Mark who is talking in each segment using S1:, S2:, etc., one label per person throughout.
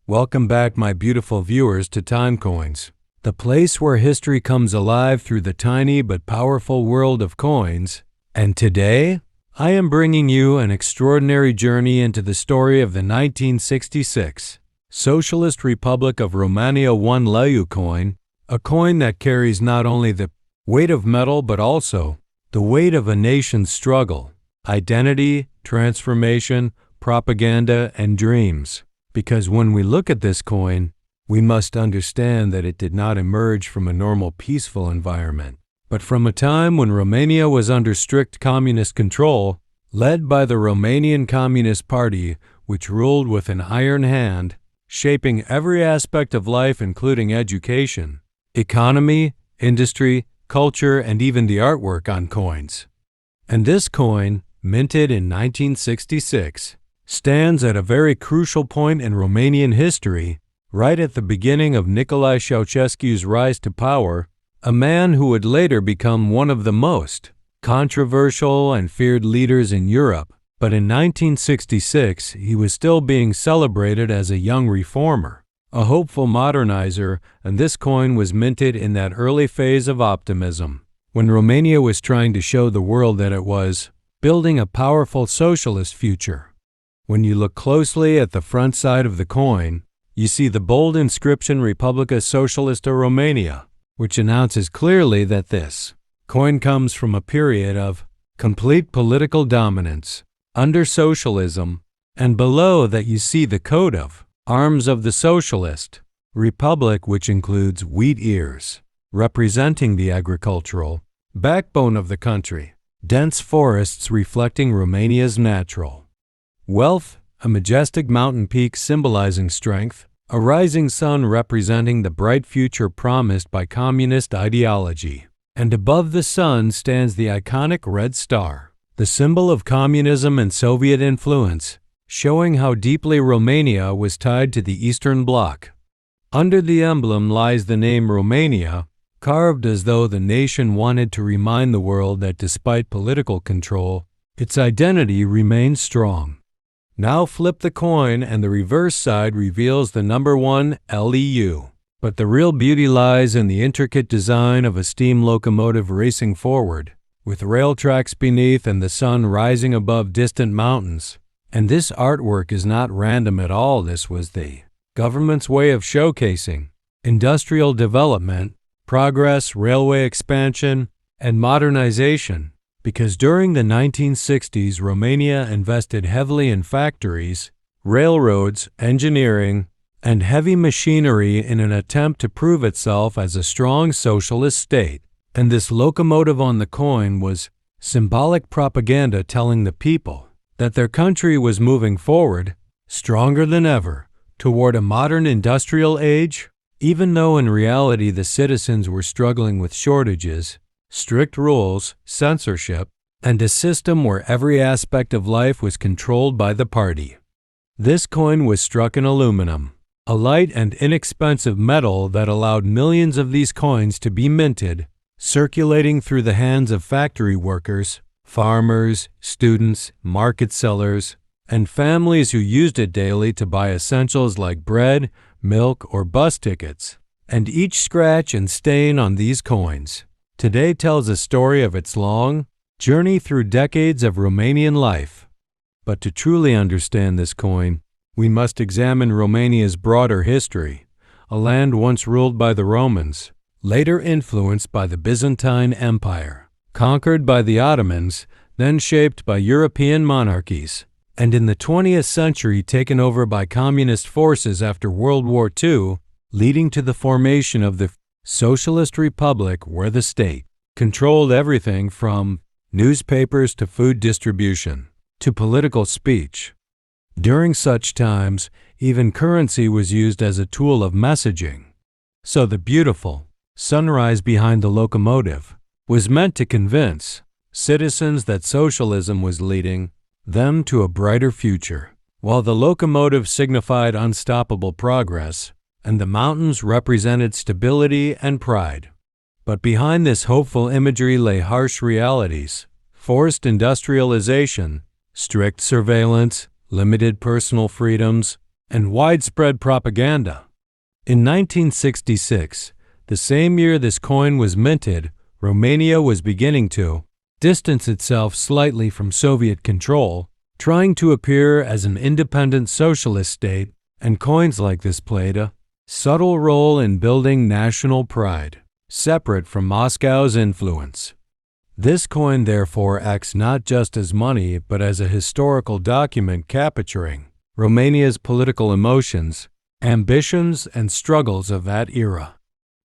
S1: Welcome back, my beautiful viewers, to TimeCoins, the place where history comes alive through the tiny but powerful world of coins. And today, I am bringing you an extraordinary journey into the story of the 1966 Socialist Republic of Romania 1 leu coin, a coin that carries not only the weight of metal but also the weight of a nation's struggle, identity, transformation, propaganda, and dreams. Because when we look at this coin, we must understand that it did not emerge from a normal peaceful environment, but from a time when Romania was under strict communist control, led by the Romanian Communist Party, which ruled with an iron hand, shaping every aspect of life including education, economy, industry, culture, and even the artwork on coins. And this coin, minted in 1966, stands at a very crucial point in Romanian history, right at the beginning of Nicolae Ceaușescu's rise to power, a man who would later become one of the most controversial and feared leaders in Europe. But in 1966, he was still being celebrated as a young reformer, a hopeful modernizer, and this coin was minted in that early phase of optimism, when Romania was trying to show the world that it was building a powerful socialist future. When you look closely at the front side of the coin, you see the bold inscription Republica Socialistă Romania, which announces clearly that this coin comes from a period of complete political dominance under socialism, and below that you see the coat of arms of the Socialist Republic, which includes wheat ears, representing the agricultural backbone of the country, dense forests reflecting Romania's natural wealth, a majestic mountain peak symbolizing strength, a rising sun representing the bright future promised by communist ideology, and above the sun stands the iconic red star, the symbol of communism and Soviet influence, showing how deeply Romania was tied to the Eastern Bloc. Under the emblem lies the name Romania, carved as though the nation wanted to remind the world that despite political control, its identity remained strong. Now flip the coin and the reverse side reveals the number 1 LEU. But the real beauty lies in the intricate design of a steam locomotive racing forward, with rail tracks beneath and the sun rising above distant mountains. And this artwork is not random at all. This was the government's way of showcasing industrial development, progress, railway expansion, and modernization. Because during the 1960s, Romania invested heavily in factories, railroads, engineering, and heavy machinery in an attempt to prove itself as a strong socialist state. And this locomotive on the coin was symbolic propaganda telling the people that their country was moving forward, stronger than ever, toward a modern industrial age, even though in reality the citizens were struggling with shortages, strict rules, censorship, and a system where every aspect of life was controlled by the party. This coin was struck in aluminum, a light and inexpensive metal that allowed millions of these coins to be minted, circulating through the hands of factory workers, farmers, students, market sellers, and families who used it daily to buy essentials like bread, milk, or bus tickets. And each scratch and stain on these coins today tells a story of its long journey through decades of Romanian life. But to truly understand this coin, we must examine Romania's broader history, a land once ruled by the Romans, later influenced by the Byzantine Empire, conquered by the Ottomans, then shaped by European monarchies, and in the 20th century taken over by communist forces after World War II, leading to the formation of the Socialist Republic, where the state controlled everything from newspapers to food distribution to political speech. During such times, even currency was used as a tool of messaging. So the beautiful sunrise behind the locomotive was meant to convince citizens that socialism was leading them to a brighter future, while the locomotive signified unstoppable progress, and the mountains represented stability and pride. But behind this hopeful imagery lay harsh realities: forced industrialization, strict surveillance, limited personal freedoms, and widespread propaganda. In 1966, the same year this coin was minted, Romania was beginning to distance itself slightly from Soviet control, trying to appear as an independent socialist state, and coins like this played a subtle role in building national pride, separate from Moscow's influence. This coin therefore acts not just as money but as a historical document capturing Romania's political emotions, ambitions, and struggles of that era.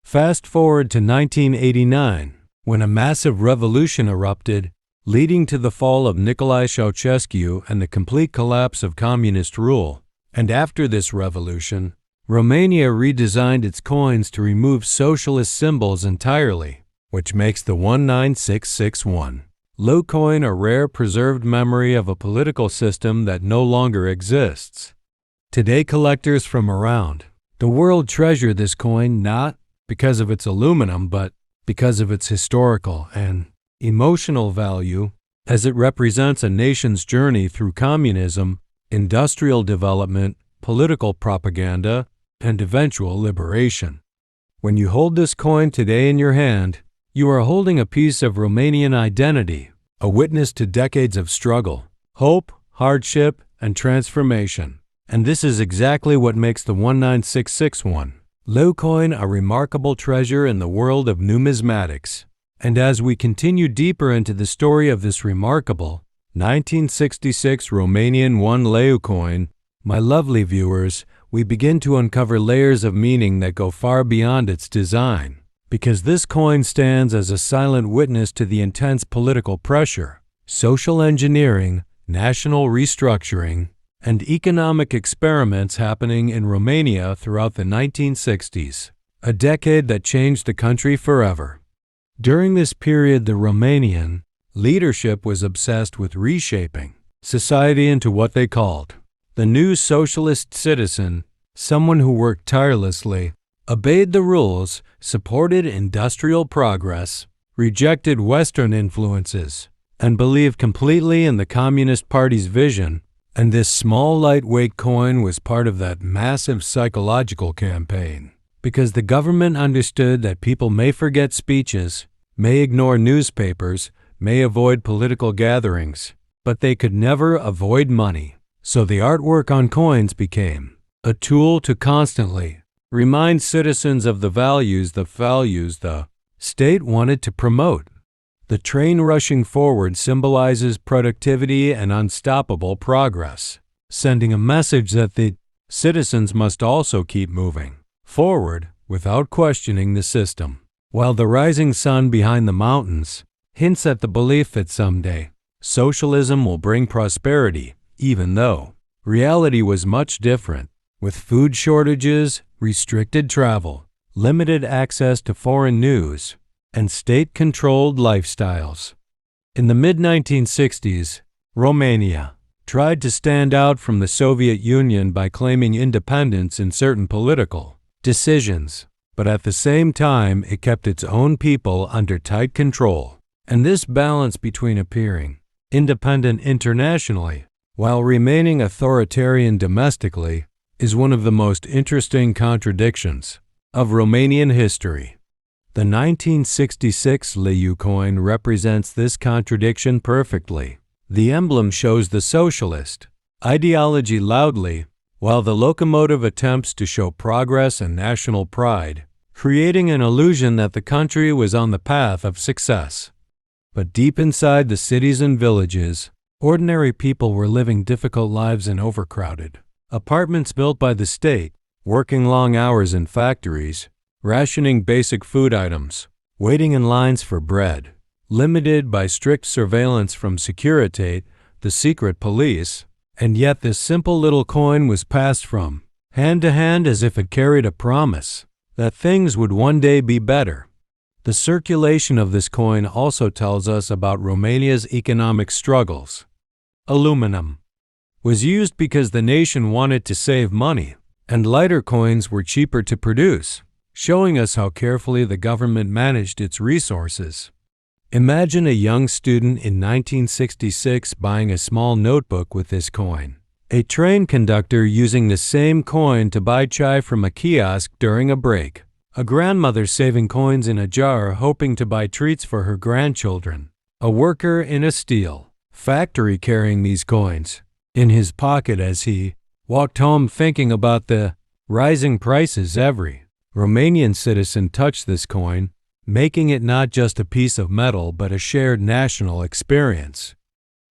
S1: Fast forward to 1989, when a massive revolution erupted, leading to the fall of Nicolae Ceaușescu and the complete collapse of communist rule. And after this revolution, Romania redesigned its coins to remove socialist symbols entirely, which makes the 19661 low coin a rare preserved memory of a political system that no longer exists. Today, collectors from around the world treasure this coin not because of its aluminum but because of its historical and emotional value, as it represents a nation's journey through communism, industrial development, political propaganda, and eventual liberation. When you hold this coin today in your hand, you are holding a piece of Romanian identity, a witness to decades of struggle, hope, hardship, and transformation. And this is exactly what makes the 19661 low coin a remarkable treasure in the world of numismatics. And as we continue deeper into the story of this remarkable 1966 Romanian 1 leu coin, my lovely viewers, we begin to uncover layers of meaning that go far beyond its design, because this coin stands as a silent witness to the intense political pressure, social engineering, national restructuring, and economic experiments happening in Romania throughout the 1960s, a decade that changed the country forever. During this period, the Romanian leadership was obsessed with reshaping society into what they called the new socialist citizen, someone who worked tirelessly, obeyed the rules, supported industrial progress, rejected Western influences, and believed completely in the Communist Party's vision. And this small lightweight coin was part of that massive psychological campaign, because the government understood that people may forget speeches, may ignore newspapers, may avoid political gatherings, but they could never avoid money. So the artwork on coins became a tool to constantly remind citizens of the values the state wanted to promote. The train rushing forward symbolizes productivity and unstoppable progress, sending a message that the citizens must also keep moving forward without questioning the system, while the rising sun behind the mountains hints at the belief that someday socialism will bring prosperity, even though reality was much different, with food shortages, restricted travel, limited access to foreign news, and state-controlled lifestyles. In the mid-1960s, Romania tried to stand out from the Soviet Union by claiming independence in certain political decisions, but at the same time it kept its own people under tight control. And this balance between appearing independent internationally while remaining authoritarian domestically is one of the most interesting contradictions of Romanian history. The 1966 leu coin represents this contradiction perfectly. The emblem shows the socialist ideology loudly, while the locomotive attempts to show progress and national pride, creating an illusion that the country was on the path of success. But deep inside the cities and villages, ordinary people were living difficult lives in overcrowded apartments built by the state, working long hours in factories, rationing basic food items, waiting in lines for bread, limited by strict surveillance from Securitate, the secret police, and yet this simple little coin was passed from hand to hand as if it carried a promise that things would one day be better. The circulation of this coin also tells us about Romania's economic struggles. Aluminum was used because the nation wanted to save money, and lighter coins were cheaper to produce, showing us how carefully the government managed its resources. Imagine a young student in 1966 buying a small notebook with this coin. A train conductor using the same coin to buy chai from a kiosk during a break. A grandmother saving coins in a jar hoping to buy treats for her grandchildren. A worker in a steel factory carrying these coins in his pocket as he walked home thinking about the rising prices. Every Romanian citizen touched this coin, making it not just a piece of metal but a shared national experience.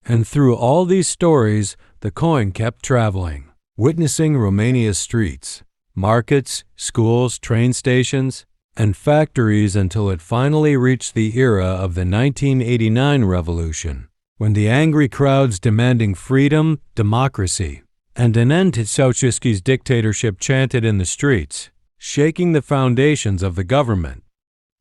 S1: And through all these stories, the coin kept traveling, witnessing Romania's streets, markets, schools, train stations, and factories until it finally reached the era of the 1989 revolution, when the angry crowds demanding freedom, democracy, and an end to Ceaușescu's dictatorship chanted in the streets, shaking the foundations of the government.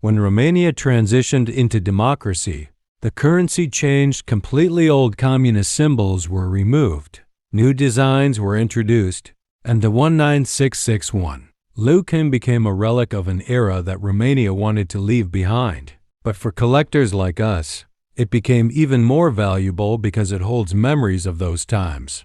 S1: When Romania transitioned into democracy, the currency changed completely. Old communist symbols were removed, new designs were introduced, and the 19661 leu became a relic of an era that Romania wanted to leave behind. But for collectors like us, it became even more valuable because it holds memories of those times.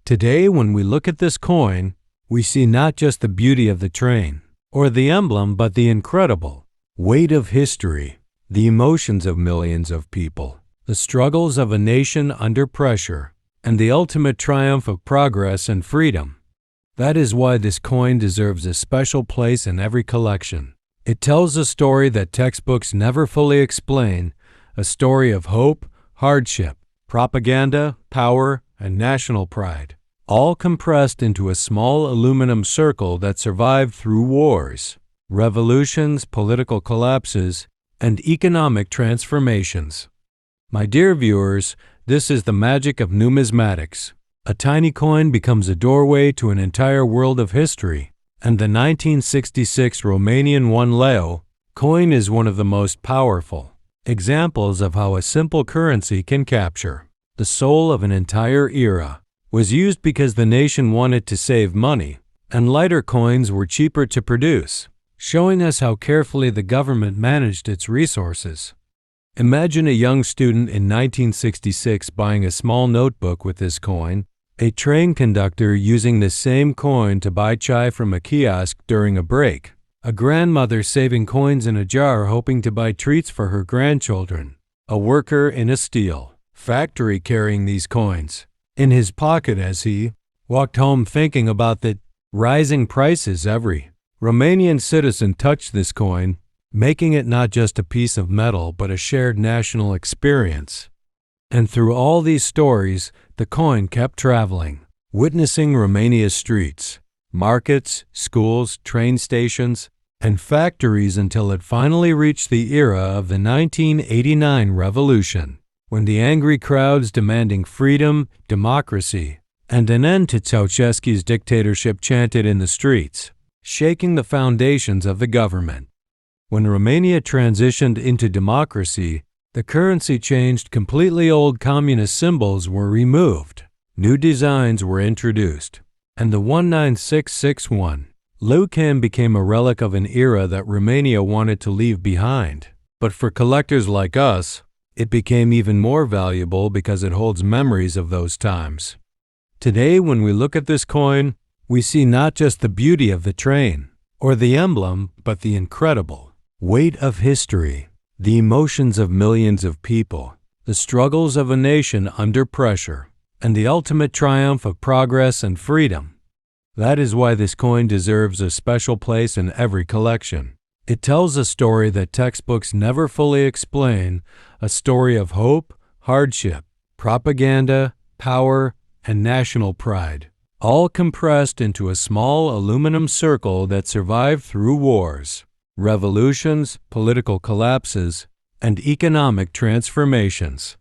S1: Today, when we look at this coin, we see not just the beauty of the train or the emblem, but the incredible weight of history, the emotions of millions of people, the struggles of a nation under pressure, and the ultimate triumph of progress and freedom. That is why this coin deserves a special place in every collection. It tells a story that textbooks never fully explain, a story of hope, hardship, propaganda, power, and national pride, all compressed into a small aluminum circle that survived through wars, revolutions, political collapses, and economic transformations. My dear viewers, this is the magic of numismatics. A tiny coin becomes a doorway to an entire world of history, and the 1966 Romanian 1 leu coin is one of the most powerful examples of how a simple currency can capture the soul of an entire era. Was used because the nation wanted to save money, and lighter coins were cheaper to produce, showing us how carefully the government managed its resources. Imagine a young student in 1966 buying a small notebook with this coin, a train conductor using the same coin to buy chai from a kiosk during a break, a grandmother saving coins in a jar hoping to buy treats for her grandchildren, a worker in a steel factory carrying these coins in his pocket as he walked home thinking about the rising prices. Every Romanian citizen touched this coin, making it not just a piece of metal but a shared national experience. And through all these stories, the coin kept traveling, witnessing Romania's streets, markets, schools, train stations, and factories until it finally reached the era of the 1989 revolution, when the angry crowds demanding freedom, democracy, and an end to Ceaușescu's dictatorship chanted in the streets, shaking the foundations of the government. When Romania transitioned into democracy, the currency changed completely. Old communist symbols were removed, new designs were introduced, and the 19661 leu became a relic of an era that Romania wanted to leave behind. But for collectors like us, it became even more valuable because it holds memories of those times. Today, when we look at this coin, we see not just the beauty of the train or the emblem, but the incredible weight of history, the emotions of millions of people, the struggles of a nation under pressure, and the ultimate triumph of progress and freedom. That is why this coin deserves a special place in every collection. It tells a story that textbooks never fully explain, a story of hope, hardship, propaganda, power, and national pride, all compressed into a small aluminum circle that survived through wars, revolutions, political collapses, and economic transformations.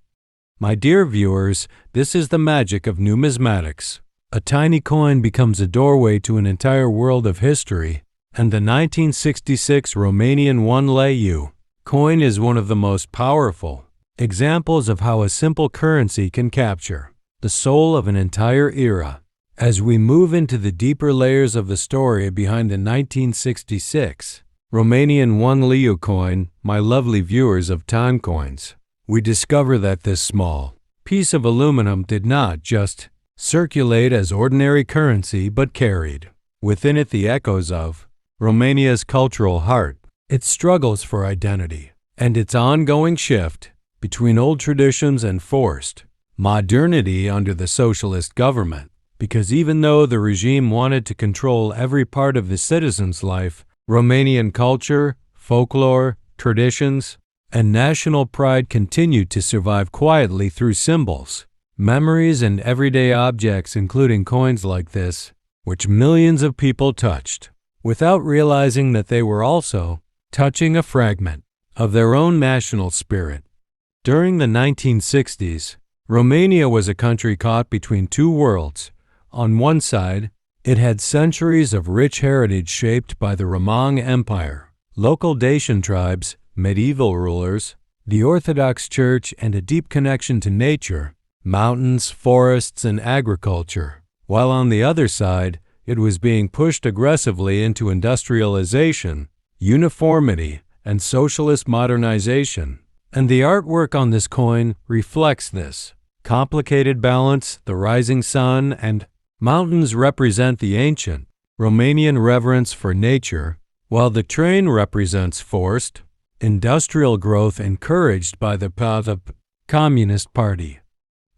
S1: My dear viewers, this is the magic of numismatics. A tiny coin becomes a doorway to an entire world of history, and the 1966 Romanian 1 leu coin is one of the most powerful examples of how a simple currency can capture the soul of an entire era. As we move into the deeper layers of the story behind the 1966 Romanian 1 leu coin, my lovely viewers of TimeCoins, we discover that this small piece of aluminum did not just circulate as ordinary currency but carried within it the echoes of Romania's cultural heart, its struggles for identity, and its ongoing shift between old traditions and forced modernity under the socialist government. Because even though the regime wanted to control every part of the citizen's life, Romanian culture, folklore, traditions, and national pride continued to survive quietly through symbols, memories, and everyday objects, including coins like this, which millions of people touched, without realizing that they were also touching a fragment of their own national spirit. During the 1960s, Romania was a country caught between two worlds. On one side, it had centuries of rich heritage shaped by the Romang Empire, local Dacian tribes, medieval rulers, the Orthodox Church, and a deep connection to nature, mountains, forests, and agriculture, while on the other side, it was being pushed aggressively into industrialization, uniformity, and socialist modernization. And the artwork on this coin reflects this complicated balance. The rising sun and mountains represent the ancient Romanian reverence for nature, while the train represents forced industrial growth encouraged by the Communist Party.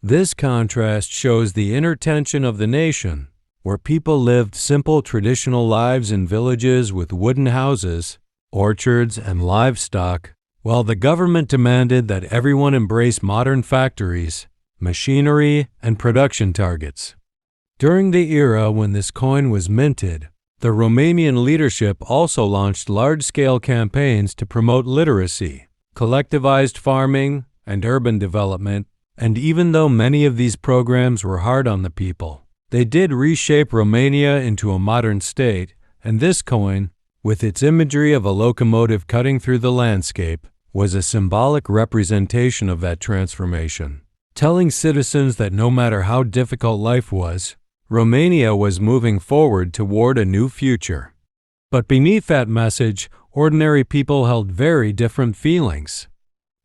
S1: This contrast shows the inner tension of the nation, where people lived simple traditional lives in villages with wooden houses, orchards, and livestock, while the government demanded that everyone embrace modern factories, machinery, and production targets. During the era when this coin was minted, the Romanian leadership also launched large-scale campaigns to promote literacy, collectivized farming, and urban development, and even though many of these programs were hard on the people, they did reshape Romania into a modern state, and this coin, with its imagery of a locomotive cutting through the landscape, was a symbolic representation of that transformation, telling citizens that no matter how difficult life was, Romania was moving forward toward a new future. But beneath that message, ordinary people held very different feelings.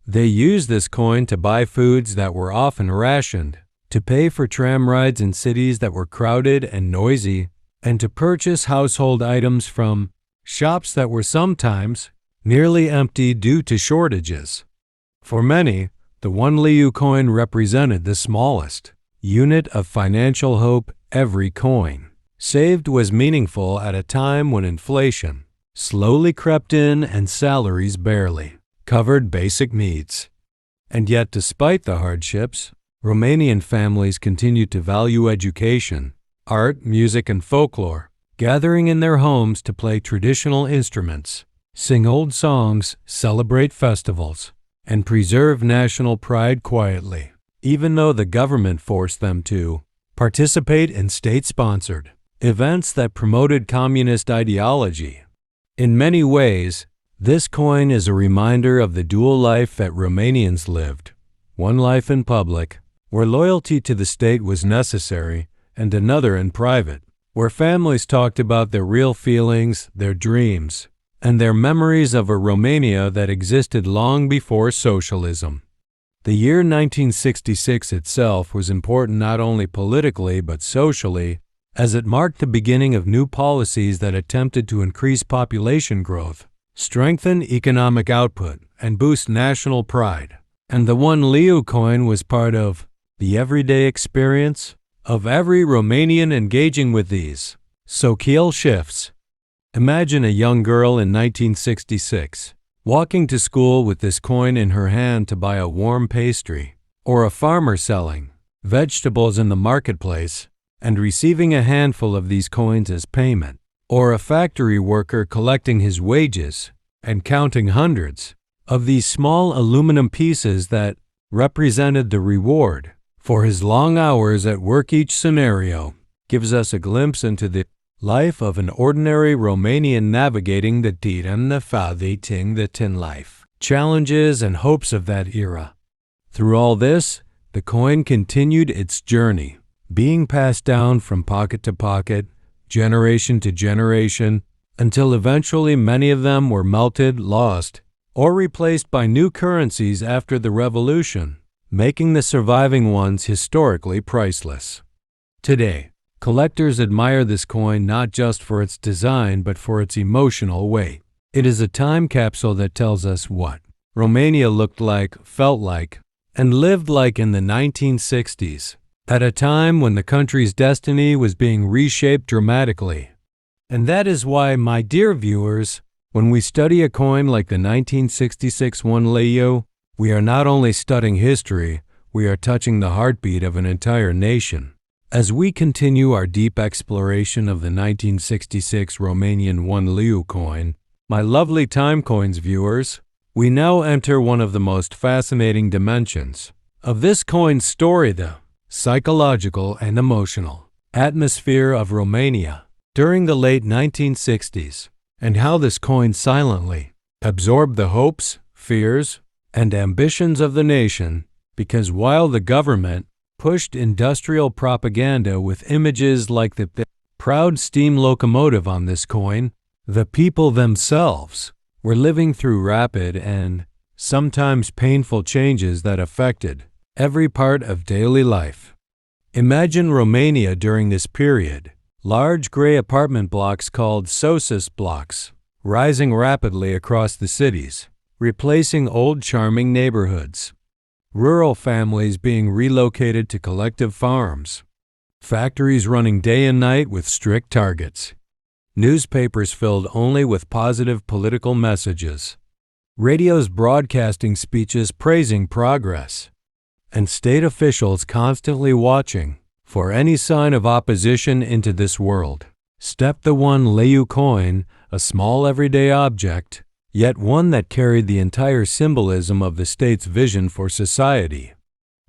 S1: They used this coin to buy foods that were often rationed, to pay for tram rides in cities that were crowded and noisy, and to purchase household items from shops that were sometimes nearly empty due to shortages. For many, the 1 leu coin represented the smallest unit of financial hope. Every coin saved was meaningful at a time when inflation slowly crept in and salaries barely covered basic needs. And yet, despite the hardships, Romanian families continued to value education, art, music, and folklore, gathering in their homes to play traditional instruments, sing old songs, celebrate festivals, and preserve national pride quietly, even though the government forced them to participate in state-sponsored events that promoted communist ideology. In many ways, this coin is a reminder of the dual life that Romanians lived, one life in public, where loyalty to the state was necessary, and another in private, where families talked about their real feelings, their dreams, and their memories of a Romania that existed long before socialism. The year 1966 itself was important not only politically but socially, as it marked the beginning of new policies that attempted to increase population growth, strengthen economic output, and boost national pride. And the 1 leu coin was part of the everyday experience of every Romanian engaging with these social shifts. Imagine a young girl in 1966 walking to school with this coin in her hand to buy a warm pastry, or a farmer selling vegetables in the marketplace and receiving a handful of these coins as payment, or a factory worker collecting his wages and counting hundreds of these small aluminum pieces that represented the reward for his long hours at work. Each scenario gives us a glimpse into the life of an ordinary Romanian navigating the tin life, challenges and hopes of that era. Through all this, the coin continued its journey, being passed down from pocket to pocket, generation to generation, until eventually many of them were melted, lost, or replaced by new currencies after the revolution, making the surviving ones historically priceless. Today, collectors admire this coin not just for its design but for its emotional weight. It is a time capsule that tells us what Romania looked like, felt like, and lived like in the 1960s, at a time when the country's destiny was being reshaped dramatically. And that is why, my dear viewers, when we study a coin like the 1966 1 leu, we are not only studying history, we are touching the heartbeat of an entire nation. As we continue our deep exploration of the 1966 Romanian 1 leu coin, my lovely TimeCoins viewers, we now enter one of the most fascinating dimensions of this coin's story, the psychological and emotional atmosphere of Romania during the late 1960s, and how this coin silently absorbed the hopes, fears, and ambitions of the nation, because while the government pushed industrial propaganda with images like the proud steam locomotive on this coin, the people themselves were living through rapid and sometimes painful changes that affected every part of daily life. Imagine Romania during this period. Large gray apartment blocks called socialist blocks, rising rapidly across the cities, replacing old charming neighborhoods. Rural families being relocated to collective farms. Factories running day and night with strict targets. Newspapers filled only with positive political messages. Radios broadcasting speeches praising progress. And state officials constantly watching for any sign of opposition into this world. Step the 1 leu coin, a small everyday object, yet one that carried the entire symbolism of the state's vision for society.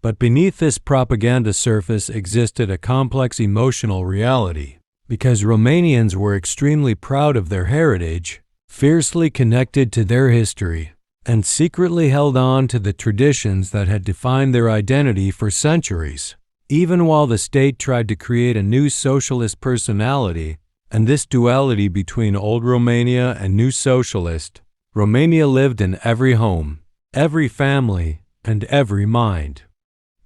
S1: But beneath this propaganda surface existed a complex emotional reality, because Romanians were extremely proud of their heritage, fiercely connected to their history, and secretly held on to the traditions that had defined their identity for centuries. Even while the state tried to create a new socialist personality, and this duality between old Romania and new socialist, Romania lived in every home, every family, and every mind.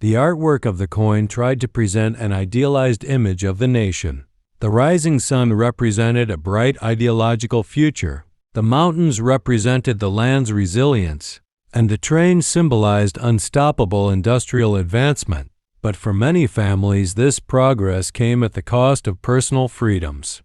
S1: The artwork of the coin tried to present an idealized image of the nation. The rising sun represented a bright ideological future, the mountains represented the land's resilience, and the train symbolized unstoppable industrial advancement. But for many families, this progress came at the cost of personal freedoms.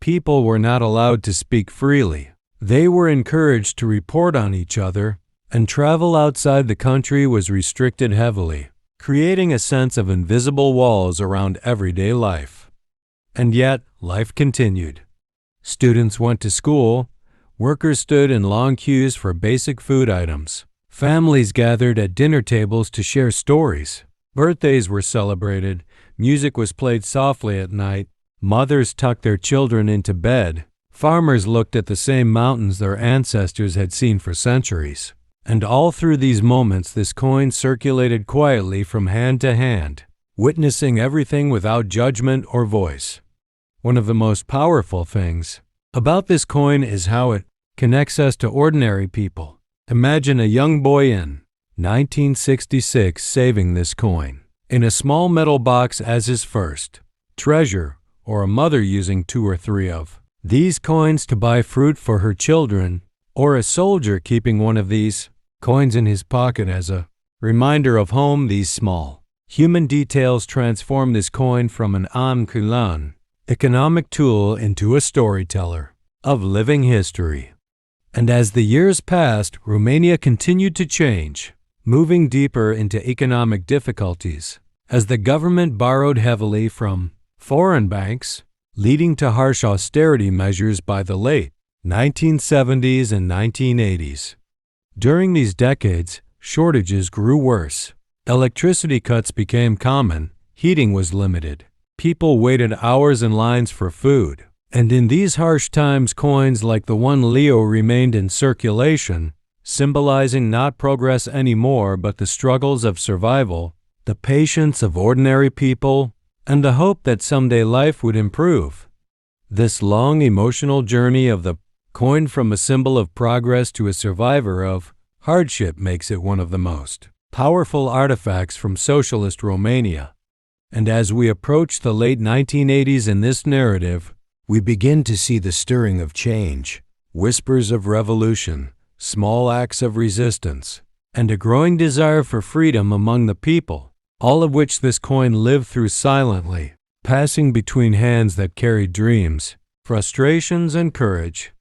S1: People were not allowed to speak freely. They were encouraged to report on each other, and travel outside the country was restricted heavily, creating a sense of invisible walls around everyday life. And yet, life continued. Students went to school, workers stood in long queues for basic food items, families gathered at dinner tables to share stories. Birthdays were celebrated, music was played softly at night, mothers tucked their children into bed, farmers looked at the same mountains their ancestors had seen for centuries. And all through these moments, this coin circulated quietly from hand to hand, witnessing everything without judgment or voice. One of the most powerful things about this coin is how it connects us to ordinary people. Imagine a young boy in 1966 saving this coin in a small metal box as his first treasure, or a mother using 2 or 3 of these coins to buy fruit for her children, or a soldier keeping one of these coins in his pocket as a reminder of home. These small human details transform this coin from an amculan economic tool into a storyteller of living history. And as the years passed, Romania continued to change, moving deeper into economic difficulties as the government borrowed heavily from foreign banks, leading to harsh austerity measures by the late 1970s and 1980s. During these decades, shortages grew worse. Electricity cuts became common, heating was limited. People waited hours in lines for food. And in these harsh times, coins like the 1 leu remained in circulation, symbolizing not progress anymore but the struggles of survival, the patience of ordinary people, and the hope that someday life would improve. This long emotional journey of the coin from a symbol of progress to a survivor of hardship makes it one of the most powerful artifacts from socialist Romania. And as we approach the late 1980s in this narrative, we begin to see the stirring of change, whispers of revolution, small acts of resistance, and a growing desire for freedom among the people, all of which this coin lived through silently, passing between hands that carried dreams, frustrations, and courage.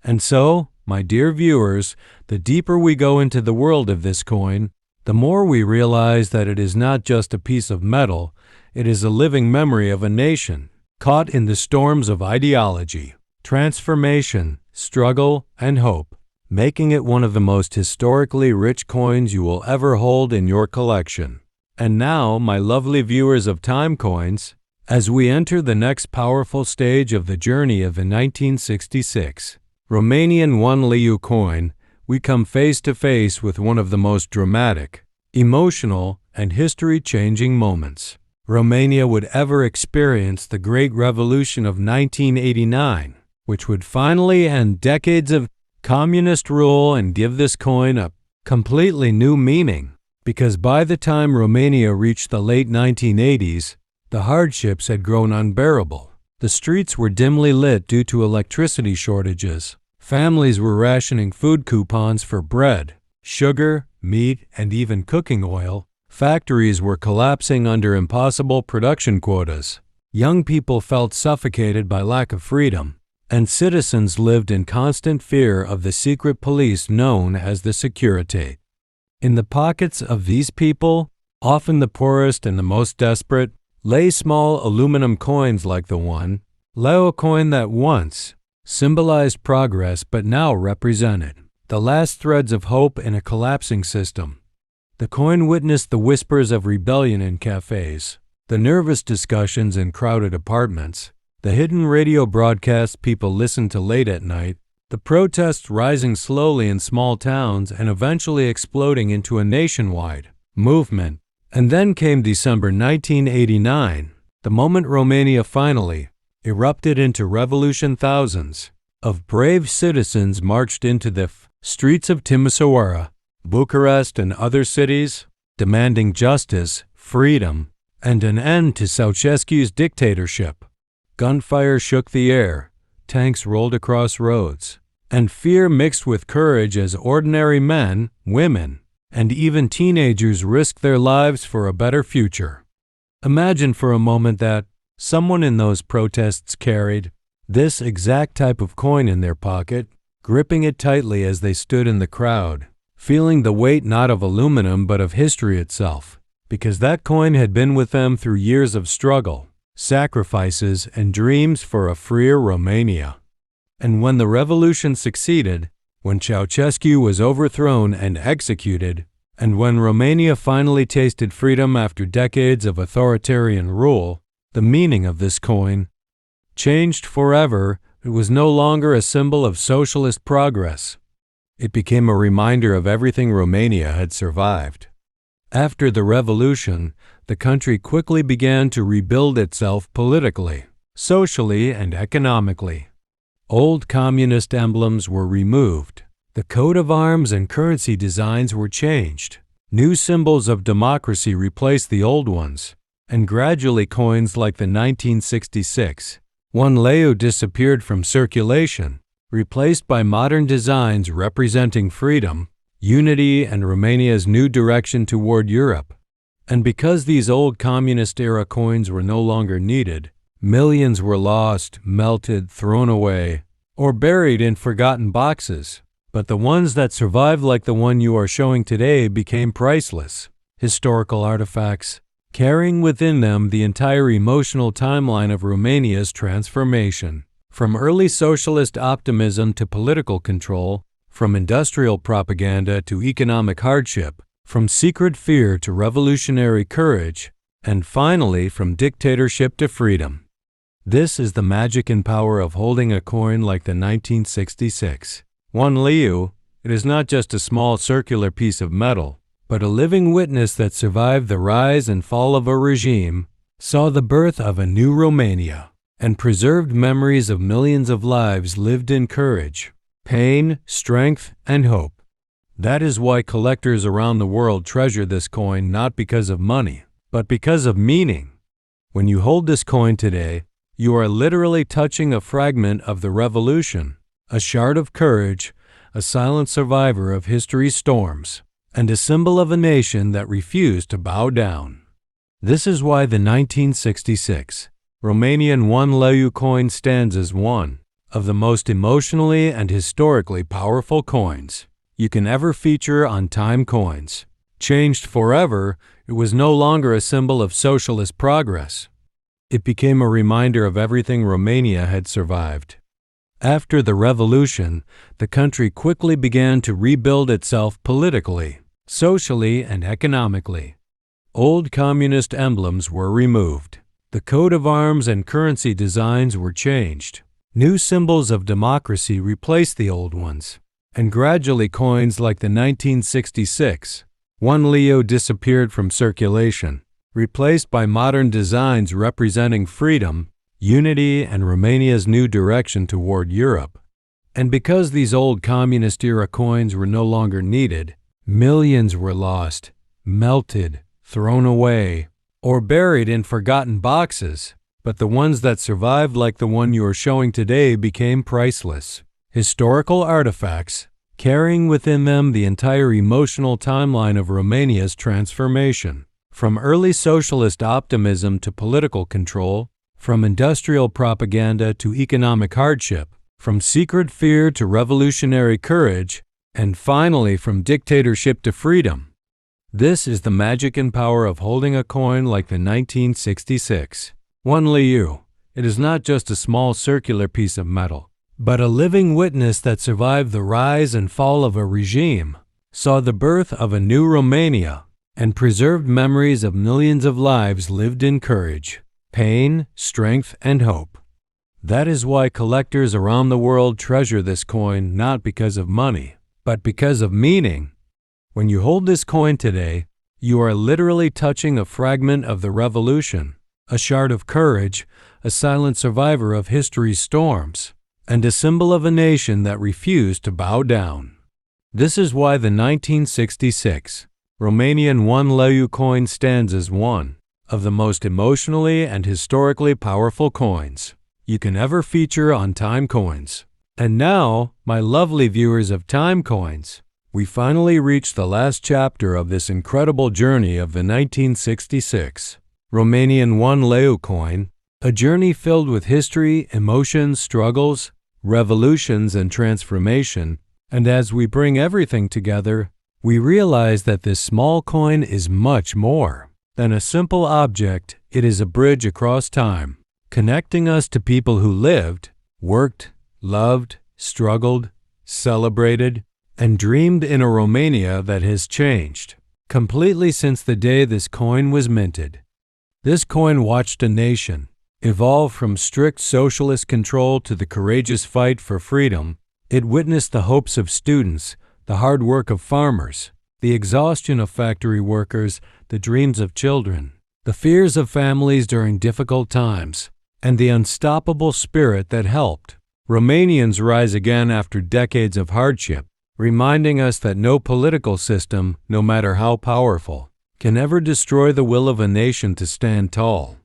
S1: And so, my dear viewers, the deeper we go into the world of this coin, the more we realize that it is not just a piece of metal, it is a living memory of a nation, caught in the storms of ideology, transformation, struggle, and hope, making it one of the most historically rich coins you will ever hold in your collection. And now, my lovely viewers of TimeCoins, as we enter the next powerful stage of the journey of the 1966 Romanian 1 leu coin, we come face to face with one of the most dramatic, emotional, and history-changing moments Romania would ever experience, the Great Revolution of 1989, which would finally end decades of communist rule and give this coin a completely new meaning. Because by the time Romania reached the late 1980s, the hardships had grown unbearable. The streets were dimly lit due to electricity shortages. Families were rationing food coupons for bread, sugar, meat, and even cooking oil. Factories were collapsing under impossible production quotas. Young people felt suffocated by lack of freedom, and citizens lived in constant fear of the secret police known as the Securitate. In the pockets of these people, often the poorest and the most desperate, lay small aluminum coins like the 1 leu coin that once symbolized progress but now represented the last threads of hope in a collapsing system. The coin witnessed the whispers of rebellion in cafes, the nervous discussions in crowded apartments, the hidden radio broadcasts people listened to late at night, the protests rising slowly in small towns and eventually exploding into a nationwide movement. And then came December 1989, the moment Romania finally erupted into revolution. Thousands of brave citizens marched into the streets of Timisoara, Bucharest, and other cities, demanding justice, freedom, and an end to Ceaușescu's dictatorship. Gunfire shook the air, tanks rolled across roads, and fear mixed with courage as ordinary men, women, and even teenagers risked their lives for a better future. Imagine for a moment that someone in those protests carried this exact type of coin in their pocket, gripping it tightly as they stood in the crowd, feeling the weight not of aluminum but of history itself, because that coin had been with them through years of struggle, sacrifices, and dreams for a freer Romania. And when the revolution succeeded, when Ceaușescu was overthrown and executed, and when Romania finally tasted freedom after decades of authoritarian rule, the meaning of this coin changed forever. It was no longer a symbol of socialist progress. It became a reminder of everything Romania had survived. After the revolution, the country quickly began to rebuild itself politically, socially, and economically. Old communist emblems were removed. The coat of arms and currency designs were changed. New symbols of democracy replaced the old ones, and gradually coins like the 1966 1 leu disappeared from circulation, replaced by modern designs representing freedom, unity, and Romania's new direction toward Europe. And because these old communist-era coins were no longer needed, millions were lost, melted, thrown away, or buried in forgotten boxes. But the ones that survived, like the one you are showing today, became priceless historical artifacts, carrying within them the entire emotional timeline of Romania's transformation. From early socialist optimism to political control, from industrial propaganda to economic hardship, from secret fear to revolutionary courage, and finally from dictatorship to freedom. This is the magic and power of holding a coin like the 1966 1 leu. It is not just a small circular piece of metal, but a living witness that survived the rise and fall of a regime, saw the birth of a new Romania, and preserved memories of millions of lives lived in courage, pain, strength, and hope. That is why collectors around the world treasure this coin, not because of money, but because of meaning. When you hold this coin today, you are literally touching a fragment of the revolution, a shard of courage, a silent survivor of history's storms, and a symbol of a nation that refused to bow down. This is why the 1966 Romanian 1 leu coin stands as one of the most emotionally and historically powerful coins you can ever feature on TimeCoins. Changed forever, it was no longer a symbol of socialist progress. It became a reminder of everything Romania had survived. After the revolution, the country quickly began to rebuild itself politically, socially, and economically. Old communist emblems were removed. The coat of arms and currency designs were changed. New symbols of democracy replaced the old ones, and gradually coins like the 1966 1 leu disappeared from circulation, replaced by modern designs representing freedom, unity, and Romania's new direction toward Europe. And because these old communist-era coins were no longer needed, millions were lost, melted, thrown away, or buried in forgotten boxes. But the ones that survived, like the one you are showing today, became priceless. Historical artifacts, carrying within them the entire emotional timeline of Romania's transformation. From early socialist optimism to political control, from industrial propaganda to economic hardship, from secret fear to revolutionary courage, and finally from dictatorship to freedom. This is the magic and power of holding a coin like the 1966 1 leu. It is not just a small circular piece of metal, but a living witness that survived the rise and fall of a regime, saw the birth of a new Romania, and preserved memories of millions of lives lived in courage, pain, strength, and hope. That is why collectors around the world treasure this coin, not because of money, but because of meaning. When you hold this coin today, you are literally touching a fragment of the revolution, a shard of courage, a silent survivor of history's storms, and a symbol of a nation that refused to bow down. This is why the 1966 Romanian 1 leu coin stands as one of the most emotionally and historically powerful coins you can ever feature on TimeCoins. And now, my lovely viewers of TimeCoins, we finally reached the last chapter of this incredible journey of the 1966 Romanian 1 leu coin, a journey filled with history, emotions, struggles, revolutions, and transformation. And as we bring everything together, we realize that this small coin is much more than a simple object. It is a bridge across time, connecting us to people who lived, worked, loved, struggled, celebrated, and dreamed in a Romania that has changed completely since the day this coin was minted. This coin watched a nation evolve from strict socialist control to the courageous fight for freedom. It witnessed the hopes of students, the hard work of farmers, the exhaustion of factory workers, the dreams of children, the fears of families during difficult times, and the unstoppable spirit that helped Romanians rise again after decades of hardship, reminding us that no political system, no matter how powerful, can ever destroy the will of a nation to stand tall.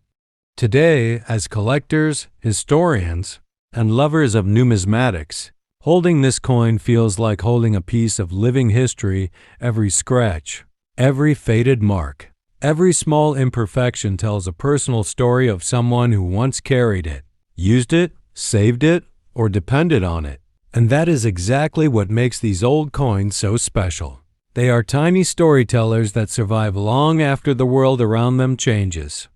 S1: Today, as collectors, historians, and lovers of numismatics, holding this coin feels like holding a piece of living history. Every scratch, every faded mark, every small imperfection tells a personal story of someone who once carried it, used it, saved it, or depended on it. And that is exactly what makes these old coins so special. They are tiny storytellers that survive long after the world around them changes.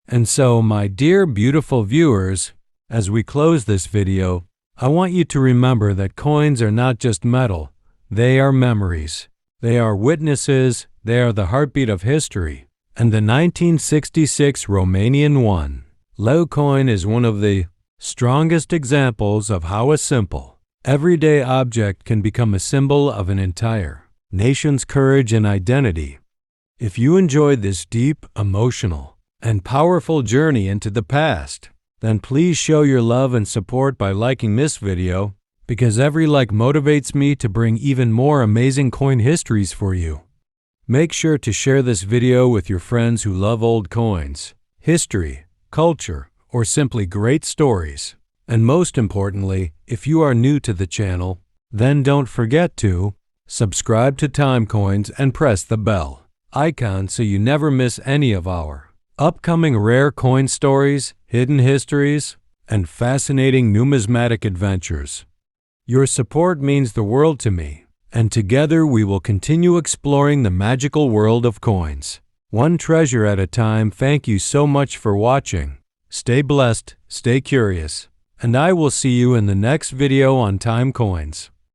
S1: And so, my dear beautiful viewers, as we close this video, I want you to remember that coins are not just metal. They are memories. They are witnesses. They are the heartbeat of history. And the 1966 Romanian 1 leu coin is one of the strongest examples of how a simple, everyday object can become a symbol of an entire nation's courage and identity. If you enjoyed this deep, emotional, and powerful journey into the past, then please show your love and support by liking this video, because every like motivates me to bring even more amazing coin histories for you. Make sure to share this video with your friends who love old coins, history, culture, or simply great stories. And most importantly, if you are new to the channel, then don't forget to subscribe to TimeCoins and press the bell icon so you never miss any of our upcoming rare coin stories, hidden histories, and fascinating numismatic adventures. Your support means the world to me, and together we will continue exploring the magical world of coins, one treasure at a time. Thank you so much for watching. Stay blessed, stay curious, and I will see you in the next video on TimeCoins.